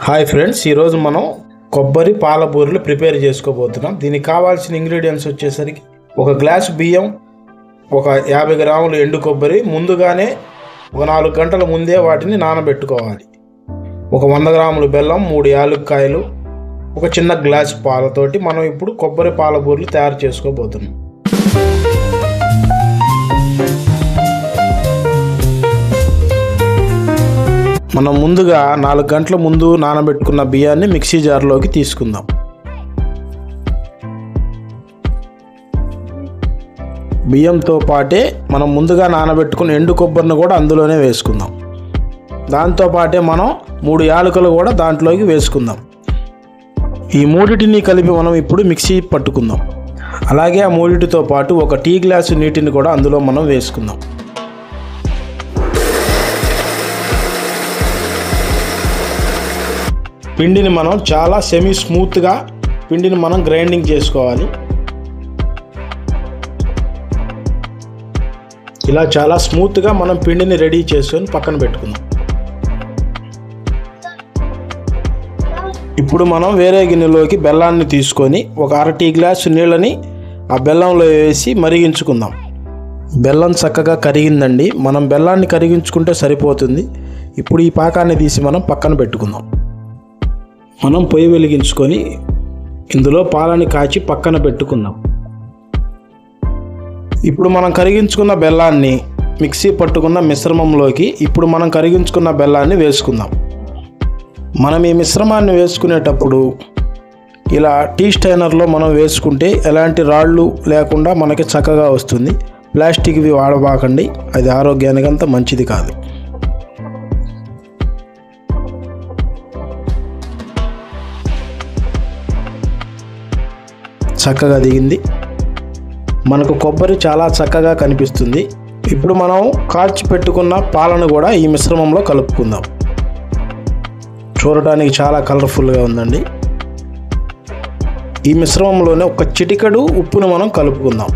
Hi friends, ఈరోజు మనం కొబ్బరి పాల బూరెలు ప్రిపేర్ చేసుకోబోతున్నాం. దీనికి కావాల్సిన ఇంగ్రీడియంట్స్ వచ్చేసరికి ఒక గ్లాసు బియ్యం, ఒక 50 గ్రాములు ఎండు కొబ్బరి ముందుగానే ఒక 4 గంటల ముందే వాటిని నానబెట్టుకోవాలి. ఒక 100 గ్రాములు బెల్లం, 3 యాలక్కాయలు, ఒక చిన్న గ్లాసు పాలతోటి మనం ఇప్పుడు కొబ్బరి పాల బూరెలు తయారు చేసుకోబోతున్నాం. మనం ముందుగా 4 గంటల ముందు నానబెట్టుకున్న బియ్యాన్ని మిక్సీ జార్లోకి తీసుకుందాం. బియ్యంతో పాటే మనం ముందుగా నానబెట్టుకున్న ఎండు కొబ్బరిని కూడా అందులోనే వేసుకుందాం. దాంతోపాటే మనం 3 యాలకులు కూడా దాంట్లోకి వేసుకుందాం. ఈ మూడిటిని కలిపి మనం ఇప్పుడు మిక్సీ పట్టుకుందాం. అలాగే ఆ మూడిటితో పాటు ఒక టీ గ్లాసు నీటిని కూడా అందులో మనం వేసుకుందాం. పిండిని మనం చాలా సెమీ స్మూత్గా పిండిని మనం గ్రైండింగ్ చేసుకోవాలి. ఇలా చాలా స్మూత్గా మనం పిండిని రెడీ చేసుకొని పక్కన పెట్టుకుందాం. ఇప్పుడు మనం వేరే గిన్నెలోకి బెల్లాన్ని తీసుకొని ఒక 1/2 టీ గ్లాసు నీళ్ళని ఆ బెల్లంలో వేసి మరిగించుకుందాం. బెల్లం చక్కగా కరిగిందండి. మనం బెల్లాన్ని కరిగించుకుంటే సరిపోతుంది. ఇప్పుడు ఈ పాకాన్ని తీసి మనం పక్కన పెట్టుకుందాం. మనం పొయ్యి వెలిగించుకొని ఇందులో పాలని కాచి పక్కన పెట్టుకుందాం. ఇప్పుడు మనం కరిగించుకున్న బెల్లాన్ని మిక్సీ పట్టుకున్న మిశ్రమంలోకి ఇప్పుడు మనం కరిగించుకున్న బెల్లాన్ని వేసుకుందాం. మనం ఈ మిశ్రమాన్ని వేసుకునేటప్పుడు ఇలా టీ స్టైనర్లో మనం వేసుకుంటే ఎలాంటి రాళ్ళు లేకుండా మనకి చక్కగా వస్తుంది. ప్లాస్టిక్వి వాడబాకండి, అది ఆరోగ్యానికి అంత మంచిది కాదు. చక్కగా దిగింది. మనకు కొబ్బరి చాలా చక్కగా కనిపిస్తుంది. ఇప్పుడు మనం కాచి పెట్టుకున్న పాలను కూడా ఈ మిశ్రమంలో కలుపుకుందాం. చూడటానికి చాలా కలర్ఫుల్గా ఉందండి. ఈ మిశ్రమంలోనే ఒక చిటికెడు ఉప్పును మనం కలుపుకుందాం.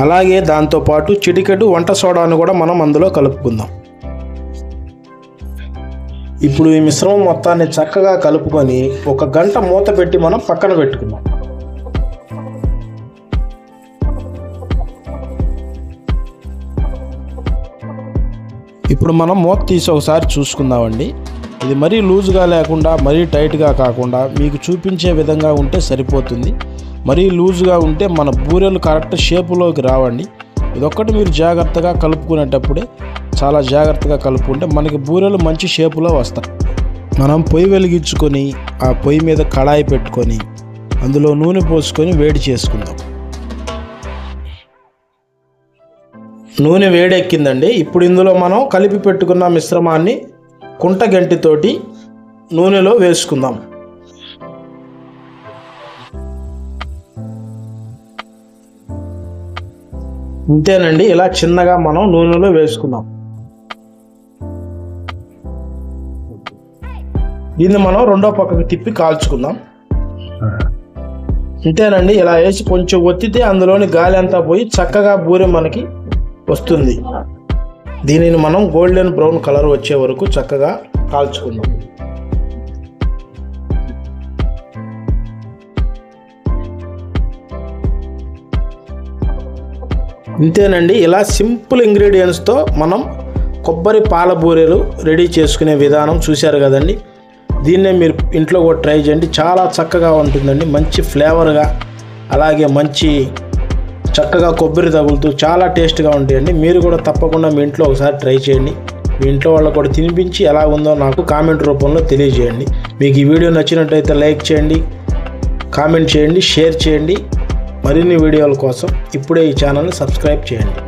అలాగే దాంతోపాటు చిటికెడు వంట సోడాను కూడా మనం అందులో కలుపుకుందాం. ఇప్పుడు ఈ మిశ్రమం మొత్తాన్ని చక్కగా కలుపుకొని 1 గంట మూత పెట్టి మనం పక్కన పెట్టుకుందాం. ఇప్పుడు మనం మూత తీసి ఒకసారి చూసుకుందామండి. ఇది మరీ లూజ్గా లేకుండా మరీ టైట్గా కాకుండా మీకు చూపించే విధంగా ఉంటే సరిపోతుంది. మరీ లూజ్గా ఉంటే మన బూరెలు కరెక్ట్ షేపులోకి రావండి. ఇదొక్కటి మీరు జాగ్రత్తగా కలుపుకునేటప్పుడే చాలా జాగ్రత్తగా కలుపుకుంటే మనకి బూరెలు మంచి షేపులో వస్తాయి. మనం పొయ్యి వెలిగించుకొని ఆ పొయ్యి మీద కడాయి పెట్టుకొని అందులో నూనె పోసుకొని వేడి చేసుకుందాం. నూనె వేడెక్కిందండి. ఇప్పుడు ఇందులో మనం కలిపి పెట్టుకున్న మిశ్రమాన్ని కుంట గంటితోటి నూనెలో వేసుకుందాం. ఇంతేనండి. ఇలా చిన్నగా మనం నూనెలో వేసుకుందాం. దీన్ని మనం రెండో పక్కకు తిప్పి కాల్చుకుందాం. ఇంతేనండి. ఇలా వేసి కొంచెం ఒత్తితే అందులోని గాలి అంతా పోయి చక్కగా బూరె మనకి వస్తుంది. దీనిని మనం గోల్డెన్ బ్రౌన్ కలర్ వచ్చే వరకు చక్కగా కాల్చుకుందాం. ఇంతేనండి. ఇలా సింపుల్ ఇంగ్రీడియంట్స్తో మనం కొబ్బరి పాల బూరెలు రెడీ చేసుకునే విధానం చూశారు కదండి. దీన్నే మీరు ఇంట్లో కూడా ట్రై చేయండి. చాలా చక్కగా ఉంటుందండి. మంచి ఫ్లేవర్గా, అలాగే మంచి చక్కగా కొబ్బరి తగులుతూ చాలా టేస్ట్గా ఉంటాయండి. మీరు కూడా తప్పకుండా మీ ఇంట్లో ఒకసారి ట్రై చేయండి. మీ ఇంట్లో వాళ్ళకు కూడా తినిపించి ఎలా ఉందో నాకు కామెంట్ రూపంలో తెలియజేయండి. మీకు ఈ వీడియో నచ్చినట్టయితే లైక్ చేయండి, కామెంట్ చేయండి, షేర్ చేయండి. మరిన్ని వీడియోల కోసం ఇప్పుడే ఈ ఛానల్ని సబ్స్క్రైబ్ చేయండి.